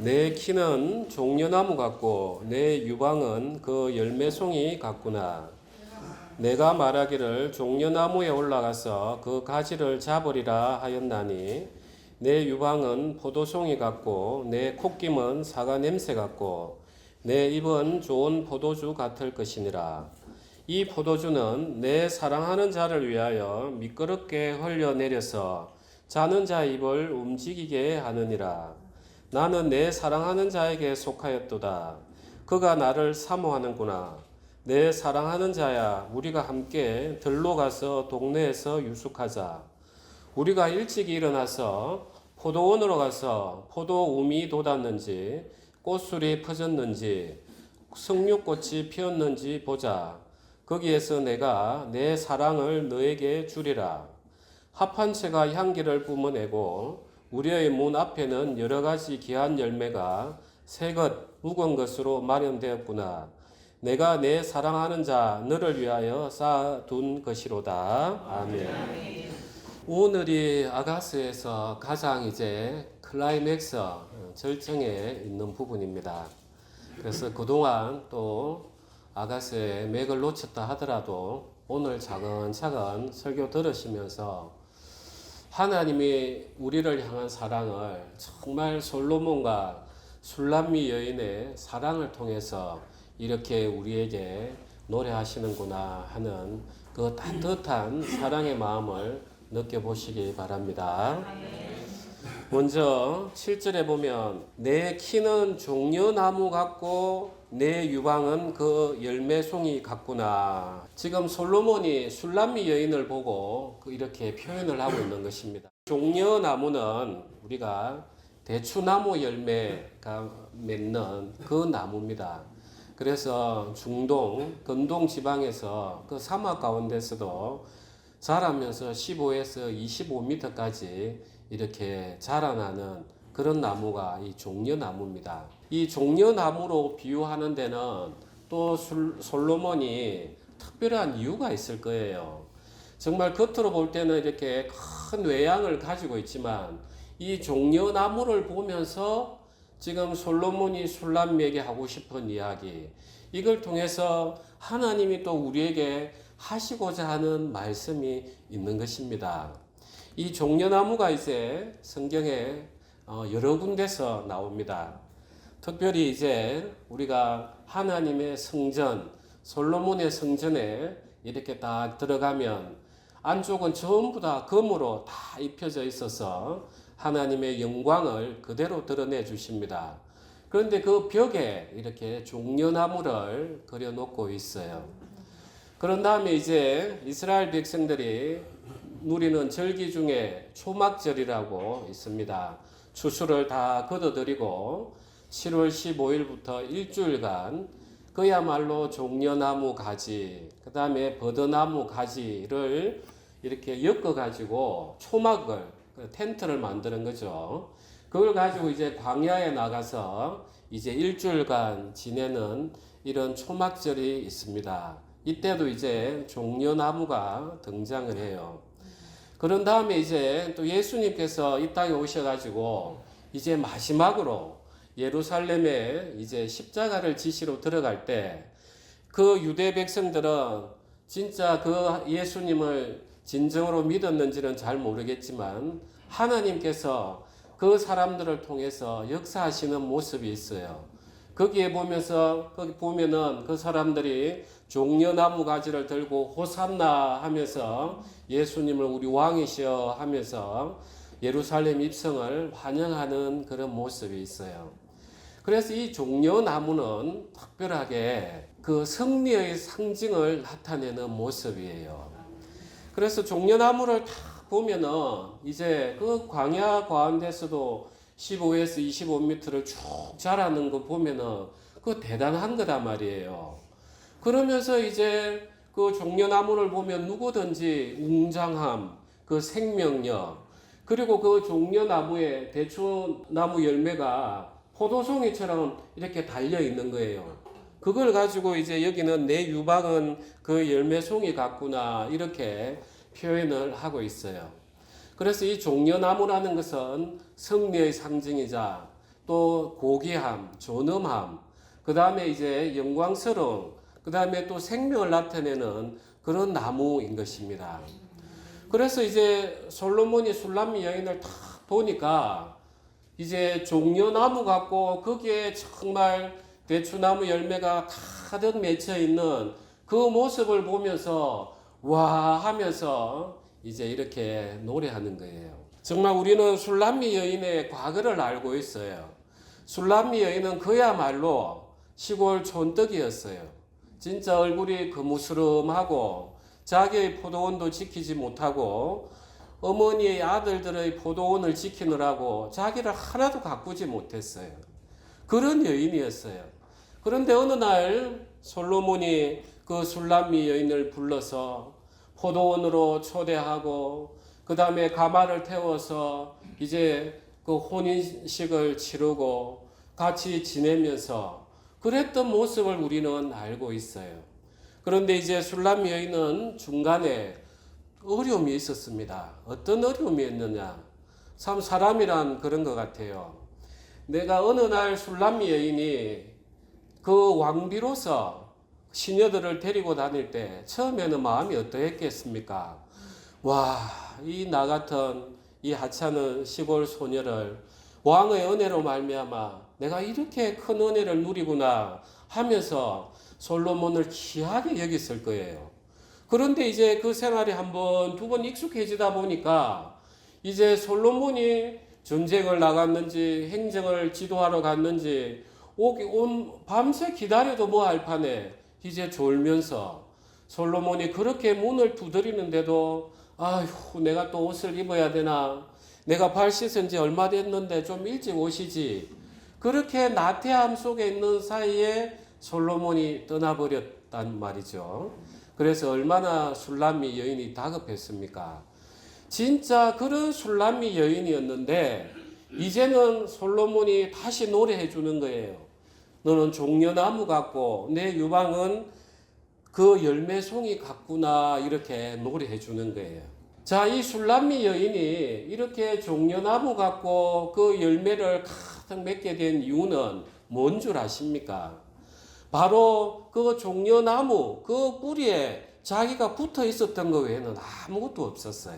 내 키는 종려나무 같고 내 유방은 그 열매송이 같구나. 내가 말하기를 종려나무에 올라가서 그 가지를 잡으리라 하였나니 내 유방은 포도송이 같고 내 콧김은 사과 냄새 같고 내 입은 좋은 포도주 같을 것이니라. 이 포도주는 내 사랑하는 자를 위하여 미끄럽게 흘려내려서 자는 자 입을 움직이게 하느니라. 나는 내 사랑하는 자에게 속하였도다. 그가 나를 사모하는구나. 내 사랑하는 자야, 우리가 함께 들로 가서 동네에서 유숙하자. 우리가 일찍 일어나서 포도원으로 가서 포도움이 돋았는지 꽃술이 퍼졌는지 석류꽃이 피었는지 보자. 거기에서 내가 내 사랑을 너에게 주리라. 합한 채가 향기를 뿜어내고 우리의 문 앞에는 여러 가지 귀한 열매가 새 것, 묵은 것으로 마련되었구나. 내가 내 사랑하는 자 너를 위하여 쌓아둔 것이로다. 아멘. 오늘이 아가스에서 가장 이제 클라이맥스 절정에 있는 부분입니다. 그래서 그동안 또 아가스의 맥을 놓쳤다 하더라도 오늘 차근차근 설교 들으시면서 하나님이 우리를 향한 사랑을 정말 솔로몬과 술람미 여인의 사랑을 통해서 이렇게 우리에게 노래하시는구나 하는 그 따뜻한 사랑의 마음을 느껴보시기 바랍니다. 먼저 7절에 보면 내 키는 종려나무 같고 내 유방은 그 열매송이 같구나. 지금 솔로몬이 술람미 여인을 보고 이렇게 표현을 하고 있는 것입니다. 종려나무는 우리가 대추나무 열매가 맺는 그 나무입니다. 그래서 중동, 근동 지방에서 그 사막 가운데서도 자라면서 15에서 25m까지 이렇게 자라나는 그런 나무가 이 종려나무입니다. 이 종려나무로 비유하는 데는 또 솔로몬이 특별한 이유가 있을 거예요. 정말 겉으로 볼 때는 이렇게 큰 외양을 가지고 있지만 이 종려나무를 보면서 지금 솔로몬이 술람미에게 하고 싶은 이야기, 이걸 통해서 하나님이 또 우리에게 하시고자 하는 말씀이 있는 것입니다. 이 종려나무가 이제 성경에 여러 군데서 나옵니다. 특별히 이제 우리가 하나님의 성전, 솔로몬의 성전에 이렇게 딱 들어가면 안쪽은 전부 다 금으로 다 입혀져 있어서 하나님의 영광을 그대로 드러내 주십니다. 그런데 그 벽에 이렇게 종려나무를 그려놓고 있어요. 그런 다음에 이제 이스라엘 백성들이 누리는 절기 중에 초막절이라고 있습니다. 추수를 다 거둬들이고 7월 15일부터 일주일간 그야말로 종려나무 가지, 그 다음에 버드나무 가지를 이렇게 엮어가지고 초막을, 텐트를 만드는 거죠. 그걸 가지고 이제 광야에 나가서 이제 일주일간 지내는 이런 초막절이 있습니다. 이때도 이제 종려나무가 등장을 해요. 그런 다음에 이제 또 예수님께서 이 땅에 오셔가지고 이제 마지막으로 예루살렘에 이제 십자가를 지시러 들어갈 때 그 유대 백성들은 진짜 그 예수님을 진정으로 믿었는지는 잘 모르겠지만 하나님께서 그 사람들을 통해서 역사하시는 모습이 있어요. 거기에 거기 보면은 그 사람들이 종려나무 가지를 들고 호산나 하면서 예수님을 우리 왕이시여 하면서 예루살렘 입성을 환영하는 그런 모습이 있어요. 그래서 이 종려나무는 특별하게 그 승리의 상징을 나타내는 모습이에요. 그래서 종려나무를 딱 보면은 이제 그 광야 가운데서도 15에서 25m를 쭉 자라는 거 보면은 그 대단한 거단 말이에요. 그러면서 이제 그 종려나무를 보면 누구든지 웅장함, 그 생명력, 그리고 그 종려나무에 대추나무 열매가 포도송이처럼 이렇게 달려 있는 거예요. 그걸 가지고 이제 여기는 내 유방은 그 열매송이 같구나 이렇게 표현을 하고 있어요. 그래서 이 종려나무라는 것은 승리의 상징이자 또 고귀함, 존엄함, 그 다음에 이제 영광스러움, 그 다음에 또 생명을 나타내는 그런 나무인 것입니다. 그래서 이제 솔로몬이 술람미 여인을 딱 보니까 이제 종려나무 같고 거기에 정말 대추나무 열매가 가득 맺혀 있는 그 모습을 보면서 와 하면서 이제 이렇게 노래하는 거예요. 정말 우리는 술람미 여인의 과거를 알고 있어요. 술람미 여인은 그야말로 시골 촌떡이었어요. 진짜 얼굴이 거무스름하고 자기의 포도원도 지키지 못하고 어머니의 아들들의 포도원을 지키느라고 자기를 하나도 가꾸지 못했어요. 그런 여인이었어요. 그런데 어느 날 솔로몬이 그 술람미 여인을 불러서 포도원으로 초대하고 그 다음에 가마를 태워서 이제 그 혼인식을 치르고 같이 지내면서 그랬던 모습을 우리는 알고 있어요. 그런데 이제 술람미 여인은 중간에 어려움이 있었습니다. 어떤 어려움이 있느냐? 참 사람이란 그런 것 같아요. 내가 어느 날 술람미 여인이 그 왕비로서 시녀들을 데리고 다닐 때 처음에는 마음이 어떠했겠습니까? 와, 이 나 같은 이 하찮은 시골 소녀를 왕의 은혜로 말미암아 내가 이렇게 큰 은혜를 누리구나 하면서 솔로몬을 귀하게 여겼을 거예요. 그런데 이제 그 생활이 한 번, 두 번 익숙해지다 보니까 이제 솔로몬이 전쟁을 나갔는지 행정을 지도하러 갔는지 밤새 기다려도 뭐 할 판에 이제 졸면서 솔로몬이 그렇게 문을 두드리는데도 아휴 내가 또 옷을 입어야 되나, 내가 발 씻은 지 얼마 됐는데 좀 일찍 오시지, 그렇게 나태함 속에 있는 사이에 솔로몬이 떠나버렸단 말이죠. 그래서 얼마나 술람미 여인이 다급했습니까? 진짜 그런 술람미 여인이었는데 이제는 솔로몬이 다시 노래해 주는 거예요. 너는 종려나무 같고 내 유방은 그 열매송이 같구나, 이렇게 노래해 주는 거예요. 자, 이 술람미 여인이 이렇게 종려나무 같고 그 열매를 가득 맺게 된 이유는 뭔 줄 아십니까? 바로 그 종려나무 그 뿌리에 자기가 붙어 있었던 것 외에는 아무것도 없었어요.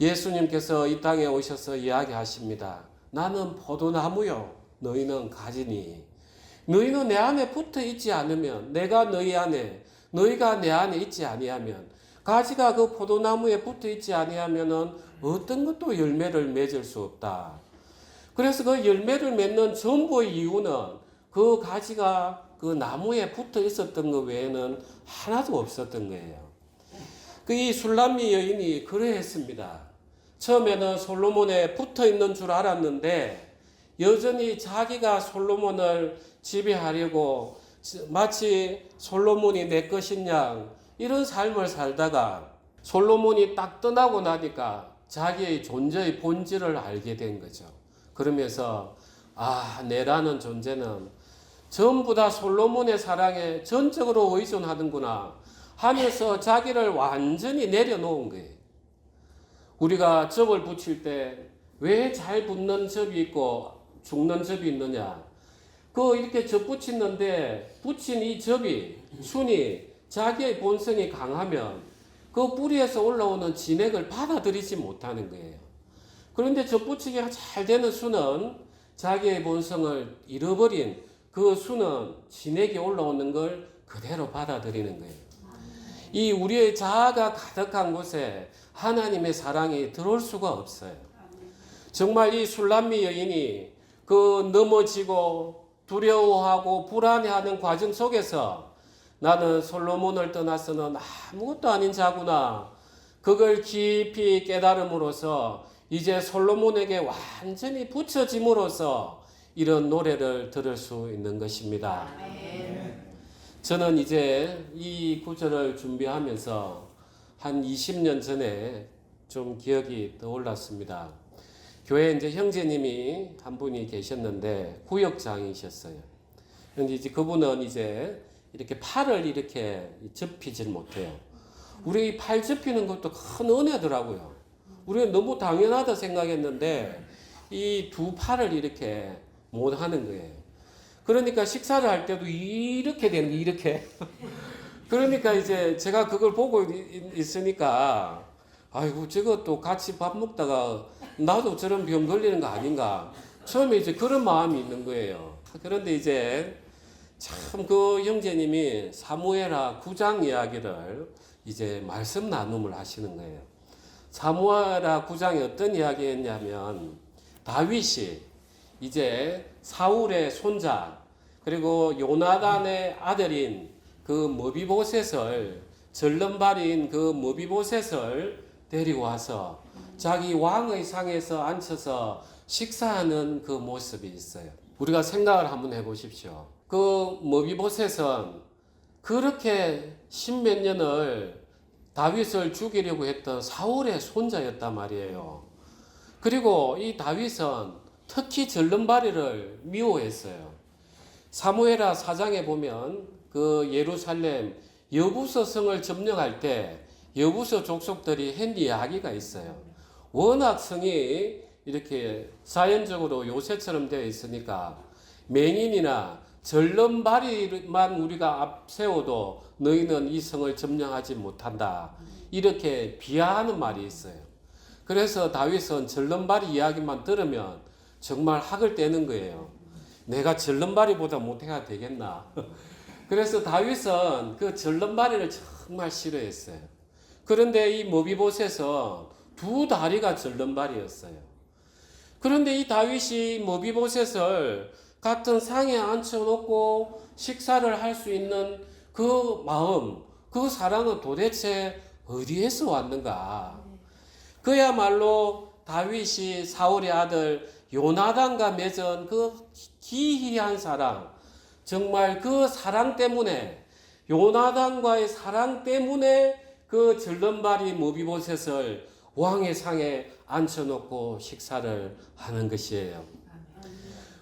예수님께서 이 땅에 오셔서 이야기하십니다. 나는 포도나무요, 너희는 가지니. 너희는 내 안에 붙어 있지 않으면, 내가 너희 안에, 너희가 내 안에 있지 아니하면, 가지가 그 포도나무에 붙어 있지 아니하면은 어떤 것도 열매를 맺을 수 없다. 그래서 그 열매를 맺는 전부의 이유는 그 가지가 그 나무에 붙어 있었던 것 외에는 하나도 없었던 거예요. 그 이 술람미 여인이 그러했습니다. 처음에는 솔로몬에 붙어 있는 줄 알았는데 여전히 자기가 솔로몬을 지배하려고 마치 솔로몬이 내 것인 양 이런 삶을 살다가 솔로몬이 딱 떠나고 나니까 자기의 존재의 본질을 알게 된 거죠. 그러면서 내라는 존재는 전부 다 솔로몬의 사랑에 전적으로 의존하는구나 하면서 자기를 완전히 내려놓은 거예요. 우리가 접을 붙일 때 왜 잘 붙는 접이 있고 죽는 접이 있느냐? 이렇게 접 붙이는데 붙인 이 접이, 순이 자기의 본성이 강하면 그 뿌리에서 올라오는 진액을 받아들이지 못하는 거예요. 그런데 접 붙이기가 잘 되는 순은 자기의 본성을 잃어버린 그 순은 진액이 올라오는 걸 그대로 받아들이는 거예요. 이 우리의 자아가 가득한 곳에 하나님의 사랑이 들어올 수가 없어요. 정말 이 술람미 여인이 그 넘어지고 두려워하고 불안해하는 과정 속에서 나는 솔로몬을 떠나서는 아무것도 아닌 자구나, 그걸 깊이 깨달음으로써 이제 솔로몬에게 완전히 붙여짐으로써 이런 노래를 들을 수 있는 것입니다. 저는 이제 이 구절을 준비하면서 한 20년 전에 좀 기억이 떠올랐습니다. 교회에 이제 형제님이 한 분이 계셨는데 구역장이셨어요. 그런데 이제 그분은 이제 이렇게 팔을 이렇게 접히질 못해요. 우리 팔 접히는 것도 큰 은혜더라고요. 우리는 너무 당연하다 생각했는데 이 두 팔을 이렇게 못 하는 거예요. 그러니까 식사를 할 때도 이렇게 되는 게 이렇게. 그러니까 이제 제가 그걸 보고 있으니까 아이고 저것도 같이 밥 먹다가 나도 저런 병 걸리는 거 아닌가. 처음에 이제 그런 마음이 있는 거예요. 그런데 이제 참 그 형제님이 사무엘하 9장 이야기를 이제 말씀 나눔을 하시는 거예요. 사무엘하 9장에 어떤 이야기였냐면 다윗이 이제 사울의 손자 그리고 요나단의 아들인 그 머비보셋을 절름발이인 그 머비보셋을 데리고 와서 자기 왕의 상에서 앉혀서 식사하는 그 모습이 있어요. 우리가 생각을 한번 해보십시오. 그 머비보셋은 그렇게 십몇 년을 다윗을 죽이려고 했던 사울의 손자였단 말이에요. 그리고 이 다윗은 특히 절름발이를 미워했어요. 사무엘하 4장에 보면 그 예루살렘 여부서 성을 점령할 때 여부서 족속들이 한 이야기가 있어요. 워낙 성이 이렇게 자연적으로 요새처럼 되어 있으니까 맹인이나 절름발이만 우리가 앞세워도 너희는 이 성을 점령하지 못한다. 이렇게 비하하는 말이 있어요. 그래서 다윗은 절름발이 이야기만 들으면 정말 학을 떼는 거예요. 내가 절름발이보다 못해야 되겠나. 그래서 다윗은 그 절름발이를 정말 싫어했어요. 그런데 이 머비보셋은 두 다리가 절름발이었어요. 그런데 이 다윗이 머비보셋을 같은 상에 앉혀놓고 식사를 할 수 있는 그 마음, 그 사랑은 도대체 어디에서 왔는가? 그야말로 다윗이 사울의 아들 요나단과 맺은 그 기이한 사랑, 정말 그 사랑 때문에, 요나단과의 사랑 때문에 그 절름발이 머비보셋을 왕의 상에 앉혀놓고 식사를 하는 것이에요.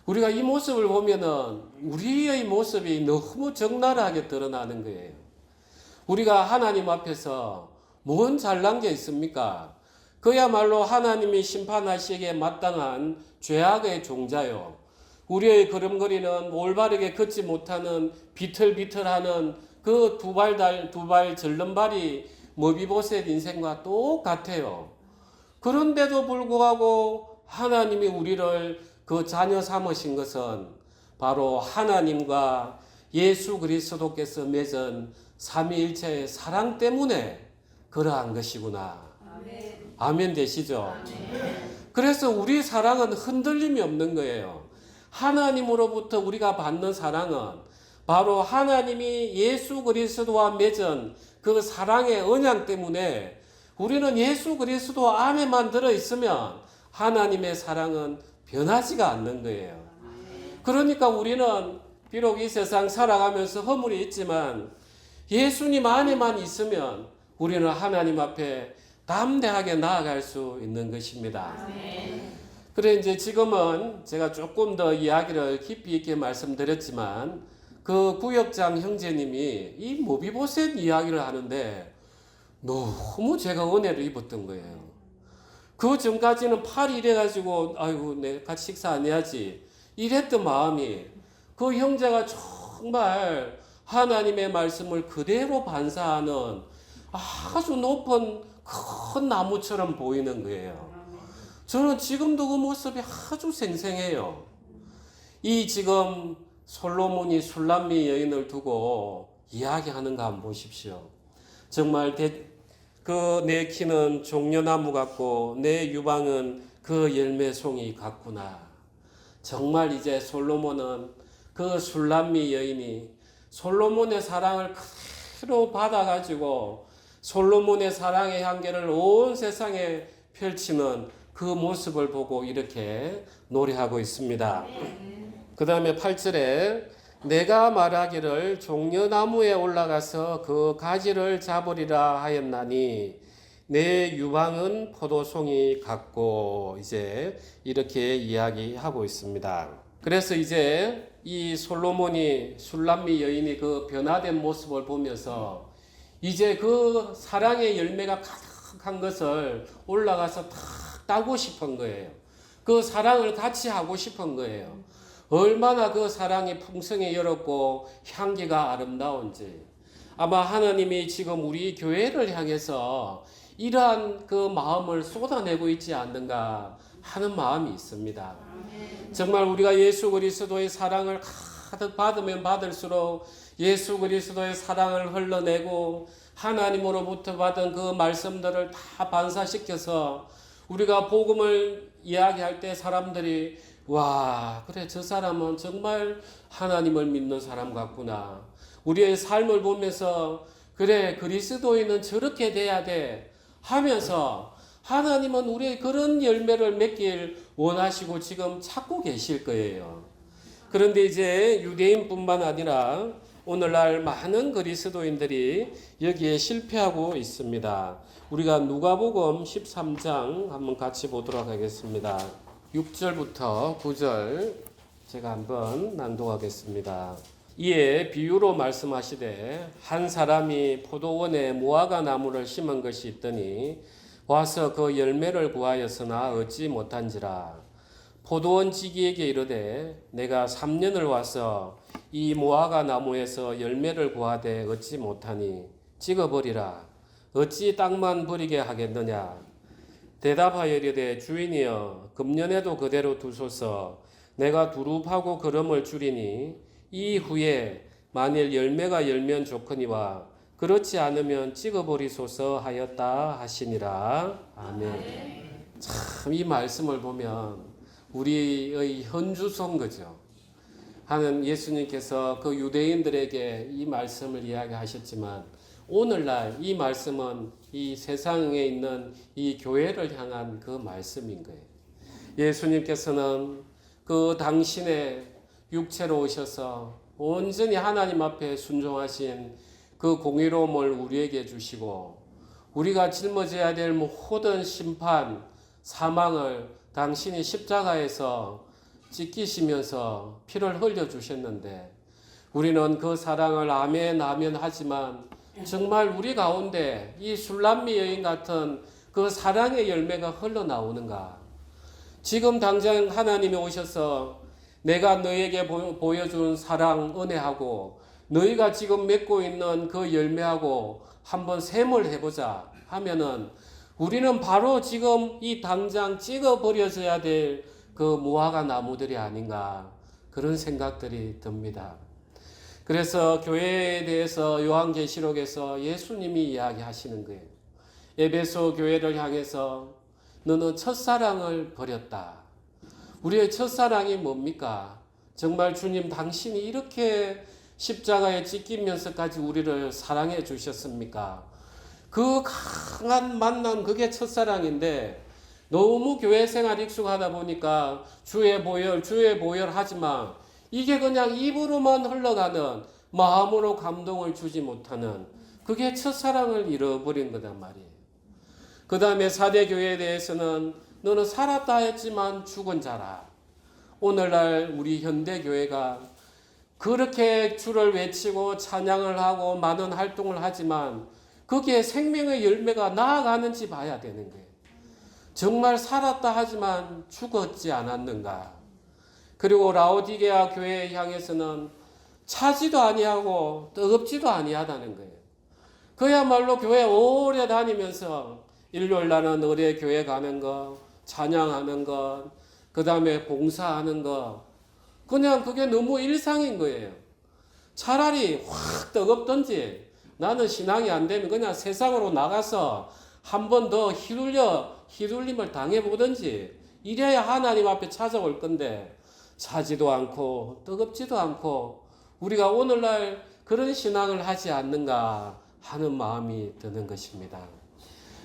우리가 이 모습을 보면은 우리의 모습이 너무 적나라하게 드러나는 거예요. 우리가 하나님 앞에서 뭔 잘난 게 있습니까? 그야말로 하나님이 심판하시기에 마땅한 죄악의 종자요. 우리의 걸음걸이는 올바르게 걷지 못하는 비틀비틀하는 그 두 발 절름발이 머비보셋 인생과 똑같아요. 그런데도 불구하고 하나님이 우리를 그 자녀 삼으신 것은 바로 하나님과 예수 그리스도께서 맺은 삼위일체의 사랑 때문에 그러한 것이구나. 아멘, 아멘 되시죠? 아멘. 그래서 우리 사랑은 흔들림이 없는 거예요. 하나님으로부터 우리가 받는 사랑은 바로 하나님이 예수 그리스도와 맺은 그 사랑의 언약 때문에 우리는 예수 그리스도 안에만 들어있으면 하나님의 사랑은 변하지가 않는 거예요. 그러니까 우리는 비록 이 세상 살아가면서 허물이 있지만 예수님 안에만 있으면 우리는 하나님 앞에 담대하게 나아갈 수 있는 것입니다. 그래 이제 지금은 제가 조금 더 이야기를 깊이 있게 말씀드렸지만 그 구역장 형제님이 이 머비보셋 이야기를 하는데 너무 제가 은혜를 입었던 거예요. 그 전까지는 팔이 이래가지고 아이고 내 같이 식사 안 해야지 이랬던 마음이 그 형제가 정말 하나님의 말씀을 그대로 반사하는 아주 높은 큰 나무처럼 보이는 거예요. 저는 지금도 그 모습이 아주 생생해요. 이 지금 솔로몬이 술람미 여인을 두고 이야기하는 거 한번 보십시오. 정말 그 내 키는 종려나무 같고 내 유방은 그 열매송이 같구나. 정말 이제 솔로몬은 그 술람미 여인이 솔로몬의 사랑을 그대로 받아가지고 솔로몬의 사랑의 향기를 온 세상에 펼치는 그 모습을 보고 이렇게 노래하고 있습니다. 그 다음에 8절에 내가 말하기를 종려나무에 올라가서 그 가지를 잡으리라 하였나니 내 유방은 포도송이 같고 이제 이렇게 이야기하고 있습니다. 그래서 이제 이 솔로몬이 술람미 여인이 그 변화된 모습을 보면서 이제 그 사랑의 열매가 가득한 것을 올라가서 탁 따고 싶은 거예요. 그 사랑을 같이 하고 싶은 거예요. 얼마나 그 사랑이 풍성히 열었고 향기가 아름다운지. 아마 하나님이 지금 우리 교회를 향해서 이러한 그 마음을 쏟아내고 있지 않는가 하는 마음이 있습니다. 정말 우리가 예수 그리스도의 사랑을 가득 받으면 받을수록 예수 그리스도의 사랑을 흘러내고 하나님으로부터 받은 그 말씀들을 다 반사시켜서 우리가 복음을 이야기할 때 사람들이 와, 그래, 저 사람은 정말 하나님을 믿는 사람 같구나. 우리의 삶을 보면서 그래, 그리스도인은 저렇게 돼야 돼 하면서 하나님은 우리의 그런 열매를 맺길 원하시고 지금 찾고 계실 거예요. 그런데 이제 유대인뿐만 아니라 오늘날 많은 그리스도인들이 여기에 실패하고 있습니다. 우리가 누가복음 13장 한번 같이 보도록 하겠습니다. 6절부터 9절 제가 한번 낭독하겠습니다. 이에 비유로 말씀하시되 한 사람이 포도원에 무화과 나무를 심은 것이 있더니 와서 그 열매를 구하였으나 얻지 못한지라. 포도원 지기에게 이르되 내가 3년을 와서 이 무화과 나무에서 열매를 구하되 얻지 못하니 찍어버리라. 어찌 땅만 버리게 하겠느냐. 대답하여 이르되 주인이여 금년에도 그대로 두소서. 내가 두릅하고 거름을 줄이니 이후에 만일 열매가 열면 좋거니와 그렇지 않으면 찍어버리소서 하였다 하시니라. 아멘. 참 이 말씀을 보면 우리의 현주소인 거죠. 하는 예수님께서 그 유대인들에게 이 말씀을 이야기하셨지만 오늘날 이 말씀은 이 세상에 있는 이 교회를 향한 그 말씀인 거예요. 예수님께서는 그 당신의 육체로 오셔서 온전히 하나님 앞에 순종하신 그 공의로움을 우리에게 주시고 우리가 짊어져야 될 모든 심판, 사망을 당신이 십자가에서 찢기시면서 피를 흘려주셨는데 우리는 그 사랑을 아멘 아멘 하지만 정말 우리 가운데 이 술람미 여인 같은 그 사랑의 열매가 흘러나오는가? 지금 당장 하나님이 오셔서 내가 너에게 보여준 사랑, 은혜하고 너희가 지금 맺고 있는 그 열매하고 한번 셈을 해보자 하면은 우리는 바로 지금 이 당장 찍어버려져야 될 그 무화과 나무들이 아닌가 그런 생각들이 듭니다. 그래서 교회에 대해서 요한계시록에서 예수님이 이야기하시는 거예요. 에베소 교회를 향해서 너는 첫사랑을 버렸다. 우리의 첫사랑이 뭡니까? 정말 주님 당신이 이렇게 십자가에 찢기면서까지 우리를 사랑해 주셨습니까? 그 강한 만남 그게 첫사랑인데 너무 교회 생활 익숙하다 보니까 주의 보혈 하지만 이게 그냥 입으로만 흘러가는 마음으로 감동을 주지 못하는 그게 첫사랑을 잃어버린 거단 말이에요. 그 다음에 사대교회에 대해서는 너는 살았다 했지만 죽은 자라. 오늘날 우리 현대교회가 그렇게 주를 외치고 찬양을 하고 많은 활동을 하지만 거기에 생명의 열매가 나아가는지 봐야 되는 거예요. 정말 살았다 하지만 죽었지 않았는가. 그리고 라오디게아 교회에 향해서는 차지도 아니하고 뜨겁지도 아니하다는 거예요. 그야말로 교회 오래 다니면서 일요일날은 의뢰 교회 가는 거, 찬양하는 것, 그 다음에 봉사하는 거, 그냥 그게 너무 일상인 거예요. 차라리 확 뜨겁든지 나는 신앙이 안 되면 그냥 세상으로 나가서 한 번 더 휘둘림을 당해보든지 이래야 하나님 앞에 찾아올 건데 차지도 않고 뜨겁지도 않고 우리가 오늘날 그런 신앙을 하지 않는가 하는 마음이 드는 것입니다.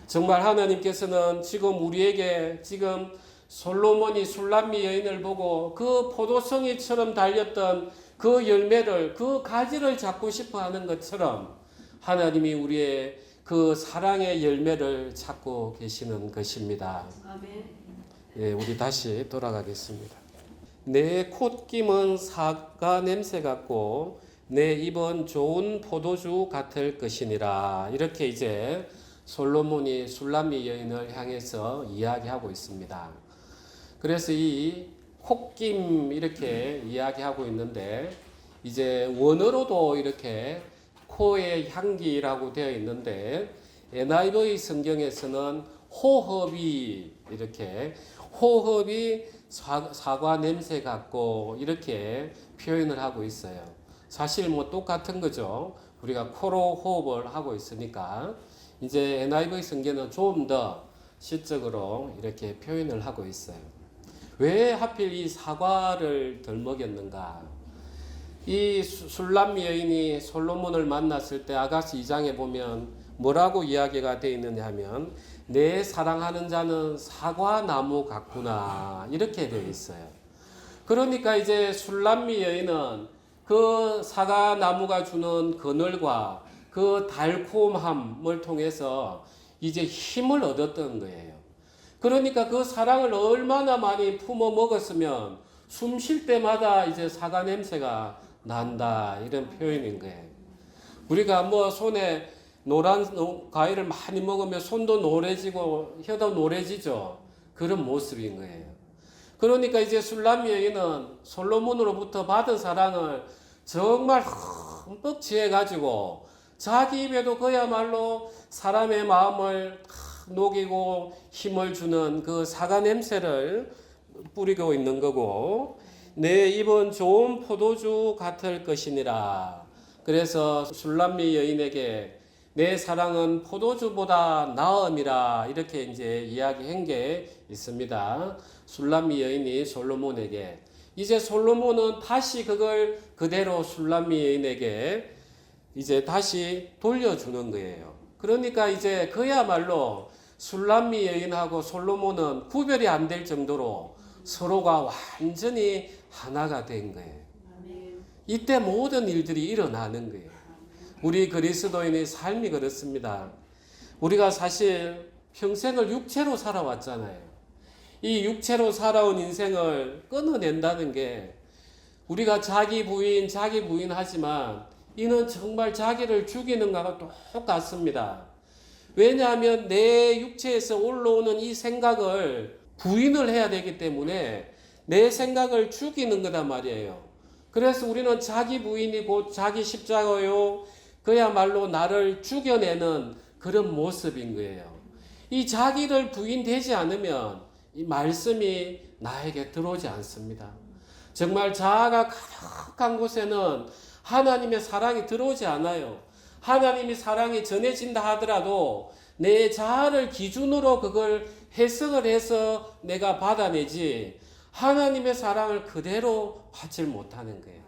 정말 하나님께서는 지금 우리에게 지금 솔로몬이 술람미 여인을 보고 그 포도송이처럼 달렸던 그 열매를 그 가지를 잡고 싶어 하는 것처럼 하나님이 우리의 그 사랑의 열매를 찾고 계시는 것입니다. 아멘. 예, 우리 다시 돌아가겠습니다. 내 콧김은 사과 냄새 같고 내 입은 좋은 포도주 같을 것이니라. 이렇게 이제 솔로몬이 술람미 여인을 향해서 이야기하고 있습니다. 그래서 이 콧김 이렇게 이야기하고 있는데 이제 원어로도 이렇게 코의 향기라고 되어 있는데 NIV 성경에서는 호흡이 이렇게 호흡이 사과 냄새 같고 이렇게 표현을 하고 있어요. 사실 뭐 똑같은 거죠. 우리가 코로 호흡을 하고 있으니까 이제 NIV 성경은 좀 더 시적으로 이렇게 표현을 하고 있어요. 왜 하필 이 사과를 덜 먹였는가? 이 술람미 여인이 솔로몬을 만났을 때 아가서 2장에 보면 뭐라고 이야기가 되어 있느냐 하면 내 사랑하는 자는 사과나무 같구나 이렇게 되어 있어요. 그러니까 이제 술람미 여인은 그 사과나무가 주는 그늘과 그 달콤함을 통해서 이제 힘을 얻었던 거예요. 그러니까 그 사랑을 얼마나 많이 품어 먹었으면 숨 쉴 때마다 이제 사과 냄새가 난다 이런 표현인 거예요. 우리가 뭐 손에 노란 과일을 많이 먹으면 손도 노래지고 혀도 노래지죠. 그런 모습인 거예요. 그러니까 이제 술람미 여인은 솔로몬으로부터 받은 사랑을 정말 흠뻑 취해가지고 자기 입에도 그야말로 사람의 마음을 녹이고 힘을 주는 그 사과 냄새를 뿌리고 있는 거고 내 입은 좋은 포도주 같을 것이니라. 그래서 술람미 여인에게 내 사랑은 포도주보다 나음이라 이렇게 이제 이야기한 게 있습니다. 술람미 여인이 솔로몬에게 이제 솔로몬은 다시 그걸 그대로 술람미 여인에게 이제 다시 돌려주는 거예요. 그러니까 이제 그야말로 술람미 여인하고 솔로몬은 구별이 안 될 정도로 서로가 완전히 하나가 된 거예요. 이때 모든 일들이 일어나는 거예요. 우리 그리스도인의 삶이 그렇습니다. 우리가 사실 평생을 육체로 살아왔잖아요. 이 육체로 살아온 인생을 끊어낸다는 게 우리가 자기 부인 하지만 이는 정말 자기를 죽이는 것과 똑같습니다. 왜냐하면 내 육체에서 올라오는 이 생각을 부인을 해야 되기 때문에 내 생각을 죽이는 거단 말이에요. 그래서 우리는 자기 부인이 곧 자기 십자가요. 그야말로 나를 죽여내는 그런 모습인 거예요. 이 자기를 부인되지 않으면 이 말씀이 나에게 들어오지 않습니다. 정말 자아가 가득한 곳에는 하나님의 사랑이 들어오지 않아요. 하나님의 사랑이 전해진다 하더라도 내 자아를 기준으로 그걸 해석을 해서 내가 받아내지 하나님의 사랑을 그대로 받지 못하는 거예요.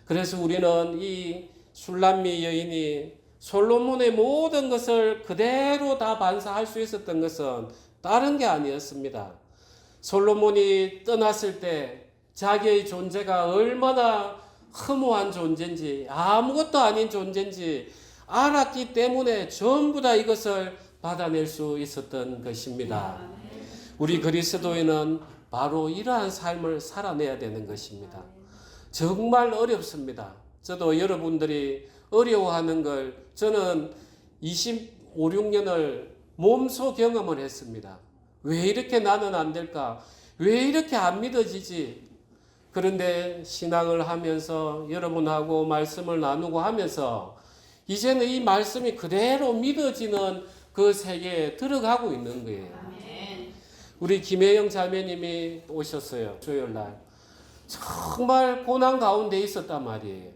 그래서 우리는 이 술람미 여인이 솔로몬의 모든 것을 그대로 다 반사할 수 있었던 것은 다른 게 아니었습니다. 솔로몬이 떠났을 때 자기의 존재가 얼마나 허무한 존재인지 아무것도 아닌 존재인지 알았기 때문에 전부 다 이것을 받아낼 수 있었던 것입니다. 우리 그리스도인은 바로 이러한 삶을 살아내야 되는 것입니다. 정말 어렵습니다. 저도 여러분들이 어려워하는 걸 저는 25, 6년을 몸소 경험을 했습니다. 왜 이렇게 나는 안 될까? 왜 이렇게 안 믿어지지? 그런데 신앙을 하면서 여러분하고 말씀을 나누고 하면서 이제는 이 말씀이 그대로 믿어지는 그 세계에 들어가고 있는 거예요. 우리 김혜영 자매님이 오셨어요. 주일날. 정말 고난 가운데 있었단 말이에요.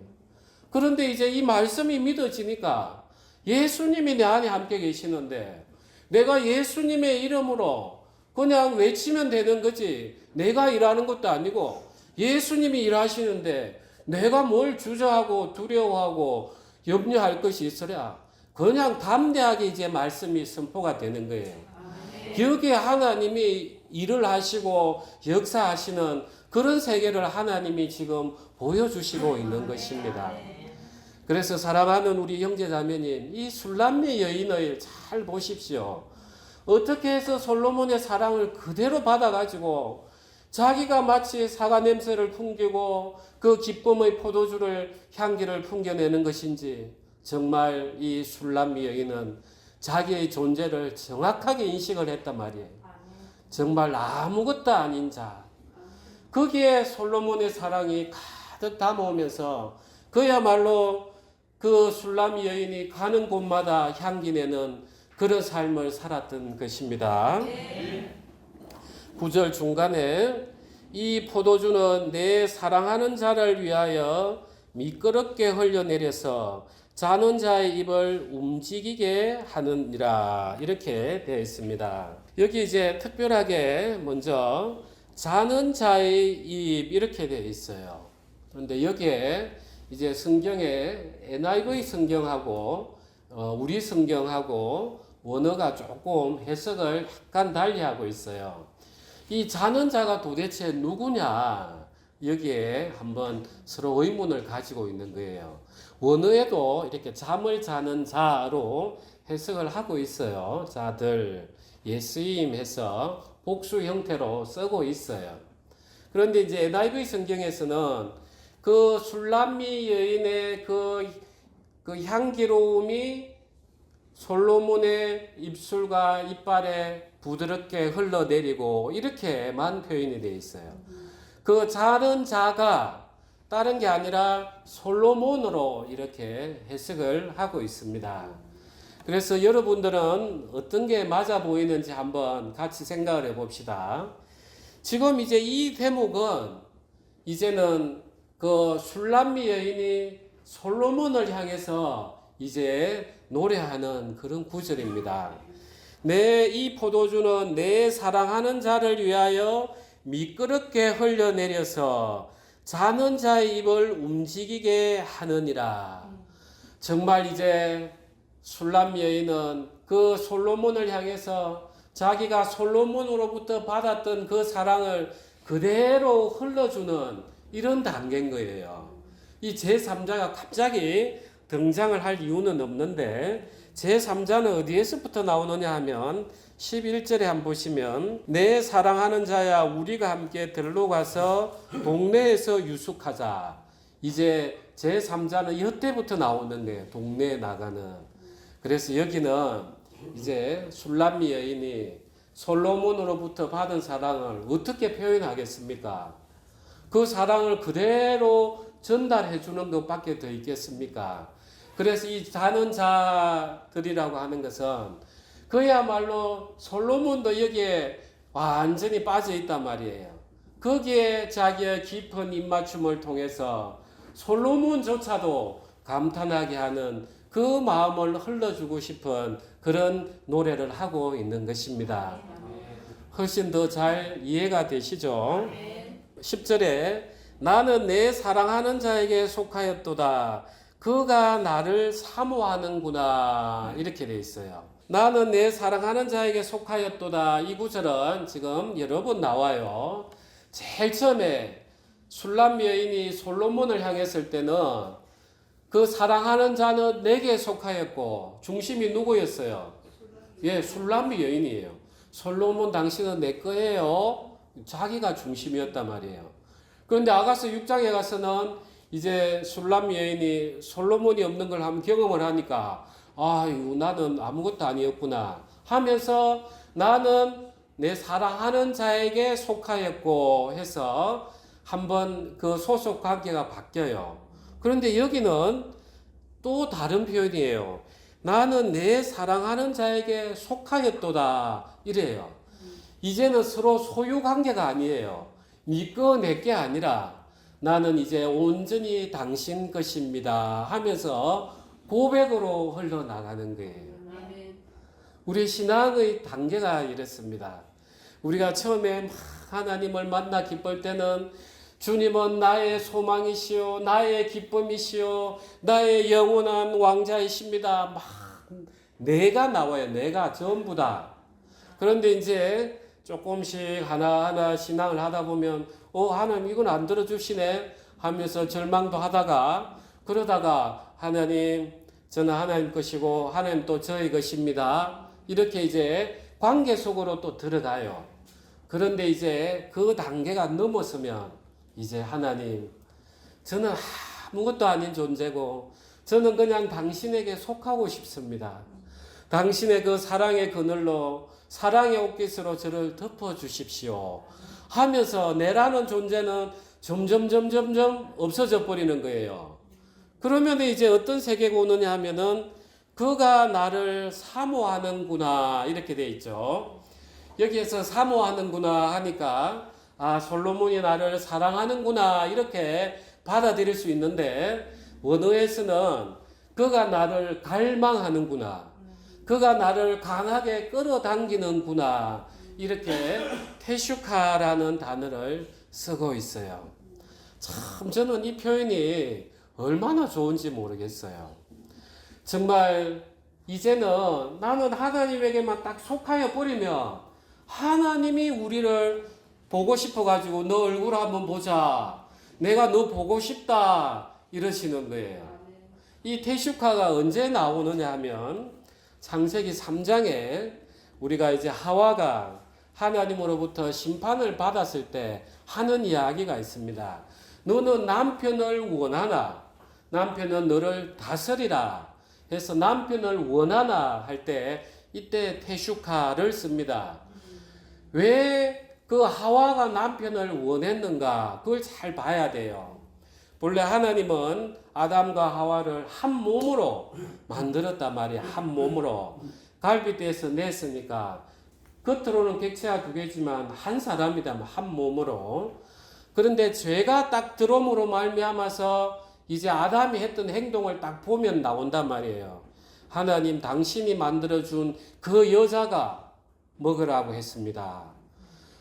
그런데 이제 이 말씀이 믿어지니까 예수님이 내 안에 함께 계시는데 내가 예수님의 이름으로 그냥 외치면 되는 거지 내가 일하는 것도 아니고 예수님이 일하시는데 내가 뭘 주저하고 두려워하고 염려할 것이 있으랴. 그냥 담대하게 이제 말씀이 선포가 되는 거예요. 여기에 하나님이 일을 하시고 역사하시는 그런 세계를 하나님이 지금 보여주시고 있는 것입니다. 그래서 사랑하는 우리 형제자매님, 이 술람미 여인을 잘 보십시오. 어떻게 해서 솔로몬의 사랑을 그대로 받아가지고 자기가 마치 사과 냄새를 풍기고 그 기쁨의 포도주를 향기를 풍겨내는 것인지 정말 이 술람미 여인은 자기의 존재를 정확하게 인식을 했단 말이에요. 정말 아무것도 아닌 자. 거기에 솔로몬의 사랑이 가득 담아오면서 그야말로 그 술람 여인이 가는 곳마다 향기 내는 그런 삶을 살았던 것입니다. 9절 중간에 이 포도주는 내 사랑하는 자를 위하여 미끄럽게 흘러내려서 자는 자의 입을 움직이게 하느니라, 이렇게 되어 있습니다. 여기 이제 특별하게 먼저 자는 자의 입 이렇게 되어 있어요. 그런데 여기에 이제 성경에 NIV 성경하고 우리 성경하고 원어가 조금 해석을 약간 달리하고 있어요. 이 자는 자가 도대체 누구냐? 여기에 한번 서로 의문을 가지고 있는 거예요. 원어에도 이렇게 잠을 자는 자로 해석을 하고 있어요. 자들, 예수임 해서 복수 형태로 쓰고 있어요. 그런데 이제 NIV 성경에서는 그 술람미 여인의 그 향기로움이 솔로몬의 입술과 이빨에 부드럽게 흘러내리고 이렇게만 표현이 되어 있어요. 그 자는 자가 다른 게 아니라 솔로몬으로 이렇게 해석을 하고 있습니다. 그래서 여러분들은 어떤 게 맞아 보이는지 한번 같이 생각을 해봅시다. 지금 이제 이 대목은 이제는 그 술람미 여인이 솔로몬을 향해서 이제 노래하는 그런 구절입니다. 이 포도주는 내 사랑하는 자를 위하여 미끄럽게 흘러내려서 자는 자의 입을 움직이게 하느니라. 정말 이제 술람 여인은 그 솔로몬을 향해서 자기가 솔로몬으로부터 받았던 그 사랑을 그대로 흘러주는 이런 단계인 거예요. 이 제3자가 갑자기 등장을 할 이유는 없는데 제3자는 어디에서부터 나오느냐 하면 11절에 한번 보시면 내 사랑하는 자야 우리가 함께 들로 가서 동네에서 유숙하자. 이제 제3자는 이때부터 나오는 거예요. 동네에 나가는. 그래서 여기는 이제 술람미 여인이 솔로몬으로부터 받은 사랑을 어떻게 표현하겠습니까? 그 사랑을 그대로 전달해 주는 것밖에 더 있겠습니까? 그래서 이 자는 자들이라고 하는 것은 그야말로 솔로몬도 여기에 완전히 빠져 있단 말이에요. 거기에 자기의 깊은 입맞춤을 통해서 솔로몬조차도 감탄하게 하는 그 마음을 흘러주고 싶은 그런 노래를 하고 있는 것입니다. 훨씬 더 잘 이해가 되시죠? 10절에 나는 내 사랑하는 자에게 속하였도다. 그가 나를 사모하는구나. 이렇게 돼 있어요. 나는 내 사랑하는 자에게 속하였도다. 이 구절은 지금 여러 번 나와요. 제일 처음에 술람 여인이 솔로몬을 향했을 때는 그 사랑하는 자는 내게 속하였고 중심이 누구였어요? 예, 술람 여인이에요. 솔로몬 당신은 내 거예요. 자기가 중심이었단 말이에요. 그런데 아가서 6장에 가서는 이제 술람 여인이 솔로몬이 없는 걸 한번 경험을 하니까 아이고 나는 아무것도 아니었구나 하면서 나는 내 사랑하는 자에게 속하였고 해서 한번 그 소속 관계가 바뀌어요. 그런데 여기는 또 다른 표현이에요. 나는 내 사랑하는 자에게 속하였도다 이래요. 이제는 서로 소유 관계가 아니에요. 네 거 내 게 아니라 나는 이제 온전히 당신 것입니다 하면서 고백으로 흘러나가는 거예요. 우리 신앙의 단계가 이렇습니다. 우리가 처음에 막 하나님을 만나 기쁠 때는 주님은 나의 소망이시오, 나의 기쁨이시오, 나의 영원한 왕자이십니다. 막 내가 나와요. 내가 전부 다. 그런데 이제 조금씩 하나하나 신앙을 하다 보면 하나님 이건 안 들어주시네 하면서 절망도 하다가 그러다가 하나님 저는 하나님 것이고 하나님 또 저의 것입니다. 이렇게 이제 관계 속으로 또 들어가요. 그런데 이제 그 단계가 넘었으면 이제 하나님 저는 아무것도 아닌 존재고 저는 그냥 당신에게 속하고 싶습니다. 당신의 그 사랑의 그늘로 사랑의 옷깃으로 저를 덮어 주십시오. 하면서 내라는 존재는 점점 없어져 버리는 거예요. 그러면 이제 어떤 세계가 오느냐 하면은 그가 나를 사모하는구나 이렇게 돼 있죠. 여기에서 사모하는구나 하니까 솔로몬이 나를 사랑하는구나 이렇게 받아들일 수 있는데 원어에서는 그가 나를 갈망하는구나, 그가 나를 강하게 끌어당기는구나 이렇게 테슈카라는 단어를 쓰고 있어요. 참 저는 이 표현이 얼마나 좋은지 모르겠어요. 정말 이제는 나는 하나님에게만 딱 속하여 버리면 하나님이 우리를 보고 싶어 가지고 너 얼굴 한번 보자, 내가 너 보고 싶다 이러시는 거예요. 이 테슈카가 언제 나오느냐 하면 창세기 3장에 우리가 이제 하와가 하나님으로부터 심판을 받았을 때 하는 이야기가 있습니다. 너는 남편을 원하나, 남편은 너를 다스리라 해서 남편을 원하나 할 때 이때 테슈카를 씁니다. 왜 그 하와가 남편을 원했는가 그걸 잘 봐야 돼요. 본래 하나님은 아담과 하와를 한 몸으로 만들었단 말이에요. 한 몸으로 갈비뼈에서 냈으니까 겉으로는 객체가 두 개지만 한 사람이다, 한 몸으로. 그런데 죄가 딱 들어옴으로 말미암아서 이제 아담이 했던 행동을 딱 보면 나온단 말이에요. 하나님 당신이 만들어준 그 여자가 먹으라고 했습니다.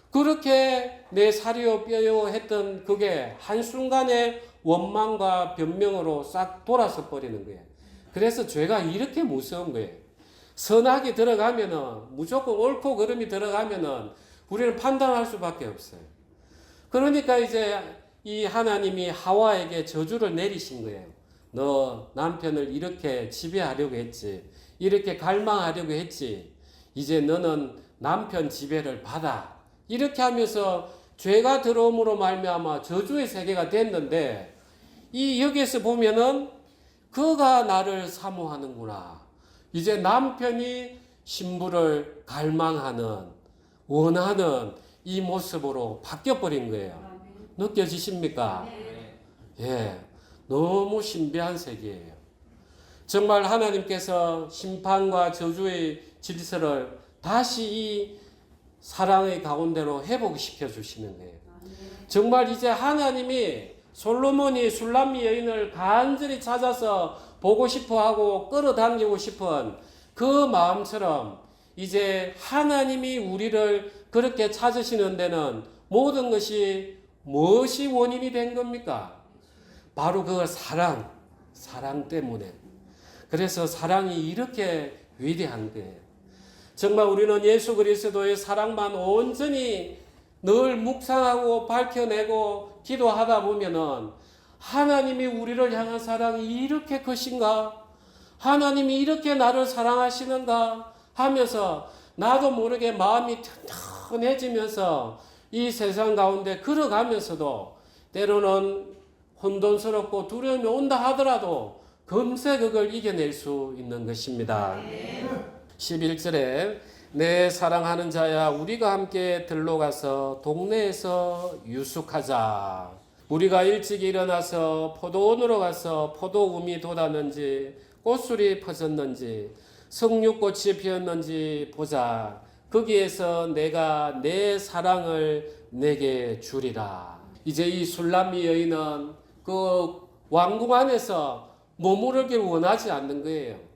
그렇게 내 살이요 뼈요 했던 그게 한순간에 원망과 변명으로 싹 돌아서 버리는 거예요. 그래서 죄가 이렇게 무서운 거예요. 선악이 들어가면은 무조건 옳고 그름이 들어가면은 우리는 판단할 수밖에 없어요. 그러니까 이제 이 하나님이 하와에게 저주를 내리신 거예요. 너 남편을 이렇게 지배하려고 했지, 이렇게 갈망하려고 했지, 이제 너는 남편 지배를 받아. 이렇게 하면서 죄가 들어옴으로 말미암아 저주의 세계가 됐는데 이 여기에서 보면은 그가 나를 사모하는구나. 이제 남편이 신부를 갈망하는, 원하는 이 모습으로 바뀌어버린 거예요. 느껴지십니까? 예, 너무 신비한 세계예요. 정말 하나님께서 심판과 저주의 질서를 다시 이 사랑의 가운데로 회복시켜 주시는 거예요. 정말 이제 하나님이 솔로몬이 술람미 여인을 간절히 찾아서 보고 싶어하고 끌어당기고 싶은 그 마음처럼 이제 하나님이 우리를 그렇게 찾으시는 데는 모든 것이 무엇이 원인이 된 겁니까? 바로 그 사랑 때문에. 그래서 사랑이 이렇게 위대한 거예요. 정말 우리는 예수 그리스도의 사랑만 온전히 늘 묵상하고 밝혀내고 기도하다 보면은 하나님이 우리를 향한 사랑이 이렇게 크신가? 하나님이 이렇게 나를 사랑하시는가? 하면서 나도 모르게 마음이 튼튼해지면서 이 세상 가운데 걸어가면서도 때로는 혼돈스럽고 두려움이 온다 하더라도 금세 그걸 이겨낼 수 있는 것입니다. 11절에 내 사랑하는 자야 우리가 함께 들러가서 동네에서 유숙하자. 우리가 일찍 일어나서 포도원으로 가서 포도움이 돋았는지 꽃술이 퍼졌는지 석류꽃이 피었는지 보자. 거기에서 내가 내 사랑을 내게 주리라. 이제 이 술람미 여인은 그 왕궁 안에서 머무르길 원하지 않는 거예요.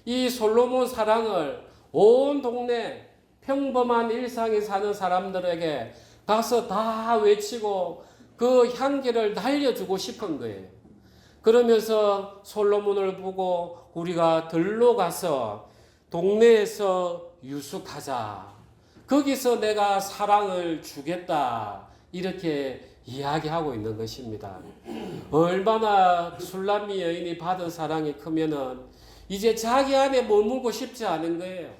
이 솔로몬 사랑을 온 동네 평범한 일상에 사는 사람들에게 가서 다 외치고 그 향기를 날려주고 싶은 거예요. 그러면서 솔로몬을 보고 우리가 들로 가서 동네에서 유숙하자. 거기서 내가 사랑을 주겠다. 이렇게 이야기하고 있는 것입니다. 얼마나 술람미 여인이 받은 사랑이 크면은 이제 자기 안에 머물고 싶지 않은 거예요.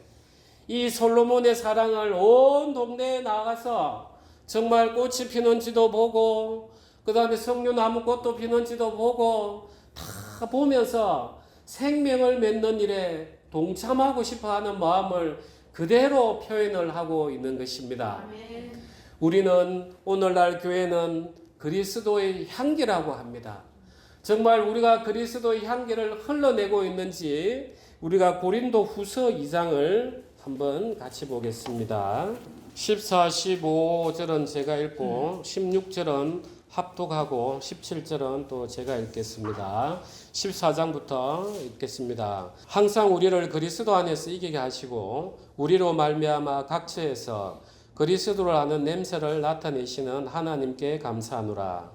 이 솔로몬의 사랑을 온 동네에 나가서 정말 꽃이 피는지도 보고 그 다음에 석류나무 꽃도 피는지도 보고 다 보면서 생명을 맺는 일에 동참하고 싶어하는 마음을 그대로 표현을 하고 있는 것입니다. 우리는 오늘날 교회는 그리스도의 향기라고 합니다. 정말 우리가 그리스도의 향기를 흘러내고 있는지 우리가 고린도 후서 2장을 한번 같이 보겠습니다. 14, 15절은 제가 읽고 16절은 합독하고 17절은 또 제가 읽겠습니다. 14장부터 읽겠습니다. 항상 우리를 그리스도 안에서 이기게 하시고 우리로 말미암아 각처에서 그리스도를 아는 냄새를 나타내시는 하나님께 감사하노라.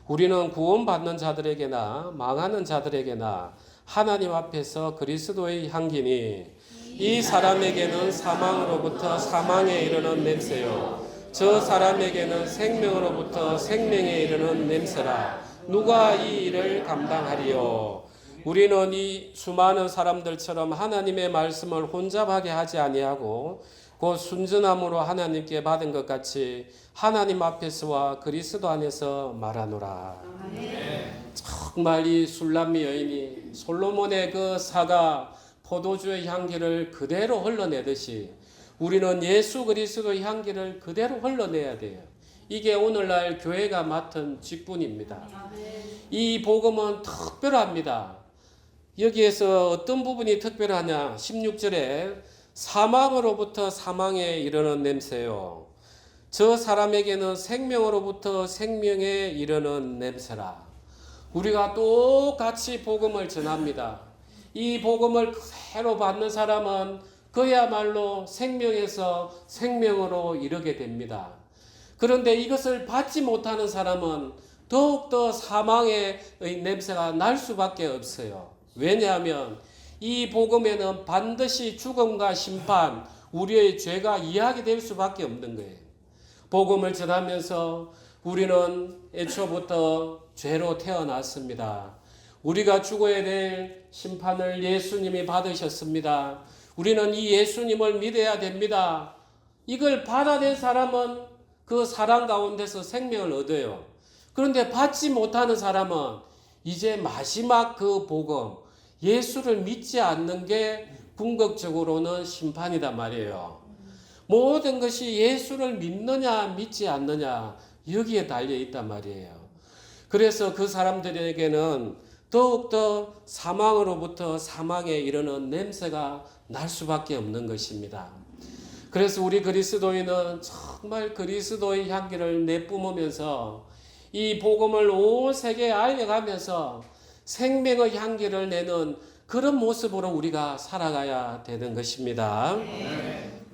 우리는 구원받는 자들에게나 망하는 자들에게나 하나님 앞에서 그리스도의 향기니 이 사람에게는 사망으로부터 사망에 이르는 냄새요 저 사람에게는 생명으로부터 생명에 이르는 냄새라. 누가 이 일을 감당하리요? 우리는 이 수많은 사람들처럼 하나님의 말씀을 혼잡하게 하지 아니하고 곧 순전함으로 하나님께 받은 것 같이 하나님 앞에서와 그리스도 안에서 말하노라. 정말 이 술람미 여인이 솔로몬의 그 사과 포도주의 향기를 그대로 흘러내듯이 우리는 예수 그리스도의 향기를 그대로 흘러내야 돼요. 이게 오늘날 교회가 맡은 직분입니다. 이 복음은 특별합니다. 여기에서 어떤 부분이 특별하냐? 16절에 사망으로부터 사망에 이르는 냄새요 저 사람에게는 생명으로부터 생명에 이르는 냄새라. 우리가 똑같이 복음을 전합니다. 이 복음을 그대로 받는 사람은 그야말로 생명에서 생명으로 이르게 됩니다. 그런데 이것을 받지 못하는 사람은 더욱더 사망의 냄새가 날 수밖에 없어요. 왜냐하면 이 복음에는 반드시 죽음과 심판, 우리의 죄가 이야기될 수밖에 없는 거예요. 복음을 전하면서 우리는 애초부터 죄로 태어났습니다. 우리가 죽어야 될 심판을 예수님이 받으셨습니다. 우리는 이 예수님을 믿어야 됩니다. 이걸 받아낸 사람은 그 사랑 가운데서 생명을 얻어요. 그런데 받지 못하는 사람은 이제 마지막 그 복음, 예수를 믿지 않는 게 궁극적으로는 심판이다 말이에요. 모든 것이 예수를 믿느냐 믿지 않느냐 여기에 달려 있단 말이에요. 그래서 그 사람들에게는 더욱더 사망으로부터 사망에 이르는 냄새가 날 수밖에 없는 것입니다. 그래서 우리 그리스도인은 정말 그리스도의 향기를 내뿜으면서 이 복음을 온 세계에 알려가면서 생명의 향기를 내는 그런 모습으로 우리가 살아가야 되는 것입니다.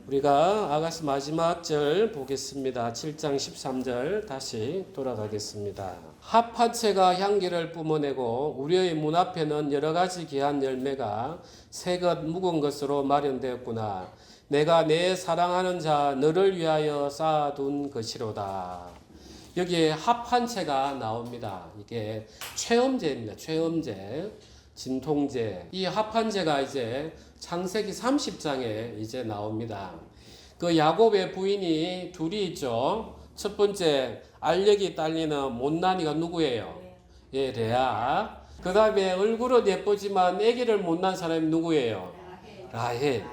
우리가 아가서 마지막 절 보겠습니다. 7장 13절 다시 돌아가겠습니다. 합한 채가 향기를 뿜어내고 우리의 문 앞에는 여러 가지 귀한 열매가 새것 묵은 것으로 마련되었구나. 내가 내 사랑하는 자 너를 위하여 쌓아둔 것이로다. 여기에 합한 채가 나옵니다. 이게 최엄제입니다. 최엄제, 진통제. 이 합한 채가 이제 창세기 30장에 이제 나옵니다. 그 야곱의 부인이 둘이 있죠. 첫 번째 알력이 딸리는 못난이가 누구예요? 예, 레아. 그 다음에 얼굴은 예쁘지만 아기를 못 낳은 사람이 누구예요? 라헬.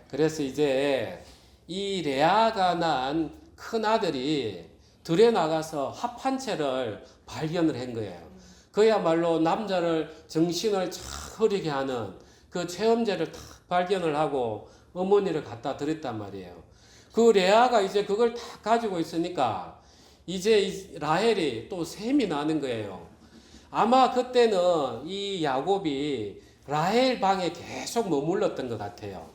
그래서 이제 이 레아가 난 큰 아들이 들에 나가서 합한 채를 발견을 한 거예요. 그야말로 남자를 정신을 착 흐리게 하는 그 체험제를 딱 발견을 하고 어머니를 갖다 드렸단 말이에요. 그 레아가 이제 그걸 다 가지고 있으니까 이제 라헬이 또 셈이 나는 거예요. 아마 그때는 이 야곱이 라헬 방에 계속 머물렀던 것 같아요.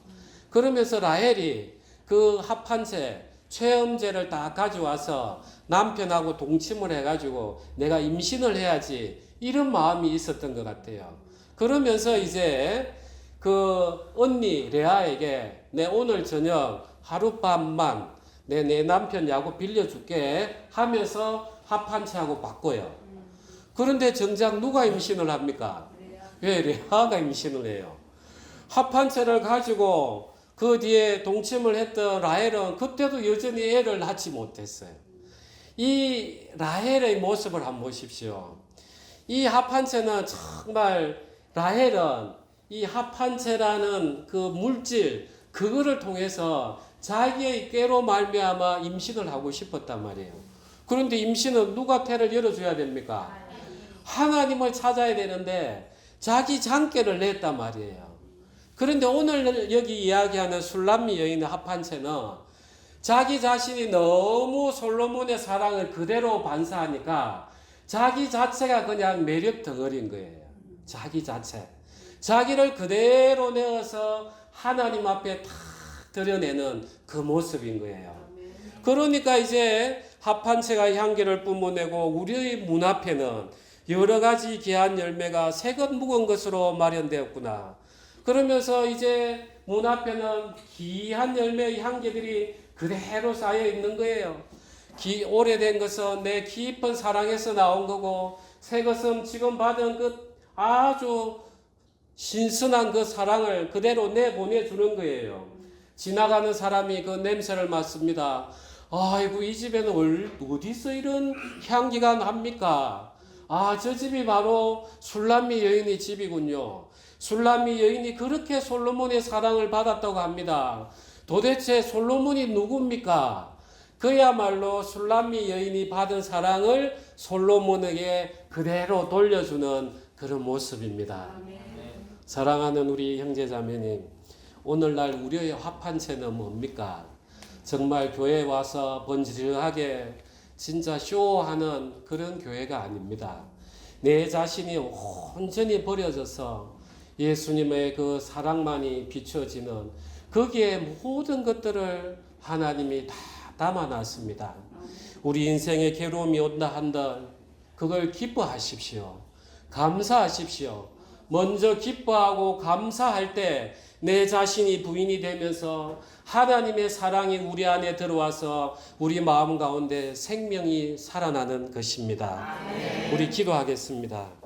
그러면서 라헬이 그 합한 채 체험제를 다 가져와서 남편하고 동침을 해가지고 내가 임신을 해야지 이런 마음이 있었던 것 같아요. 그러면서 이제 그 언니 레아에게 내 오늘 저녁 하룻밤만 내 남편 야곱 빌려줄게 하면서 합한 채하고 바꿔요. 그런데 정작 누가 임신을 합니까? 왜 레아가 임신을 해요? 합한 채를 가지고 그 뒤에 동침을 했던 라헬은 그때도 여전히 애를 낳지 못했어요. 이 라헬의 모습을 한번 보십시오. 이 합한채는 정말 라헬은 이 합한채라는 그 물질 그거를 통해서 자기의 꾀로 말미암아 임신을 하고 싶었단 말이에요. 그런데 임신은 누가 태를 열어줘야 됩니까? 하나님을 찾아야 되는데 자기 장꾀를 냈단 말이에요. 그런데 오늘 여기 이야기하는 술람미 여인의 합한채는 자기 자신이 너무 솔로몬의 사랑을 그대로 반사하니까 자기 자체가 그냥 매력 덩어리인 거예요. 자기 자체. 자기를 그대로 내어서 하나님 앞에 탁 드러내는 그 모습인 거예요. 그러니까 이제 합한채가 향기를 뿜어내고 우리의 문 앞에는 여러 가지 귀한 열매가 새것 묵은 것으로 마련되었구나. 그러면서 이제 문 앞에는 귀한 열매의 향기들이 그대로 쌓여 있는 거예요. 오래된 것은 내 깊은 사랑에서 나온 거고, 새 것은 지금 받은 그 아주 신선한 그 사랑을 그대로 내보내주는 거예요. 지나가는 사람이 그 냄새를 맡습니다. 아이고, 이 집에는 어디서 이런 향기가 납니까? 아, 저 집이 바로 술람미 여인의 집이군요. 술람미 여인이 그렇게 솔로몬의 사랑을 받았다고 합니다. 도대체 솔로몬이 누굽니까? 그야말로 술람미 여인이 받은 사랑을 솔로몬에게 그대로 돌려주는 그런 모습입니다. 사랑하는 우리 형제자매님, 오늘날 우리의 합한채는 뭡니까? 정말 교회에 와서 번지르하게 진짜 쇼하는 그런 교회가 아닙니다. 내 자신이 온전히 버려져서 예수님의 그 사랑만이 비춰지는, 거기에 모든 것들을 하나님이 다 담아놨습니다. 우리 인생에 괴로움이 온다 한들 그걸 기뻐하십시오. 감사하십시오. 먼저 기뻐하고 감사할 때 내 자신이 부인이 되면서 하나님의 사랑이 우리 안에 들어와서 우리 마음 가운데 생명이 살아나는 것입니다. 우리 기도하겠습니다.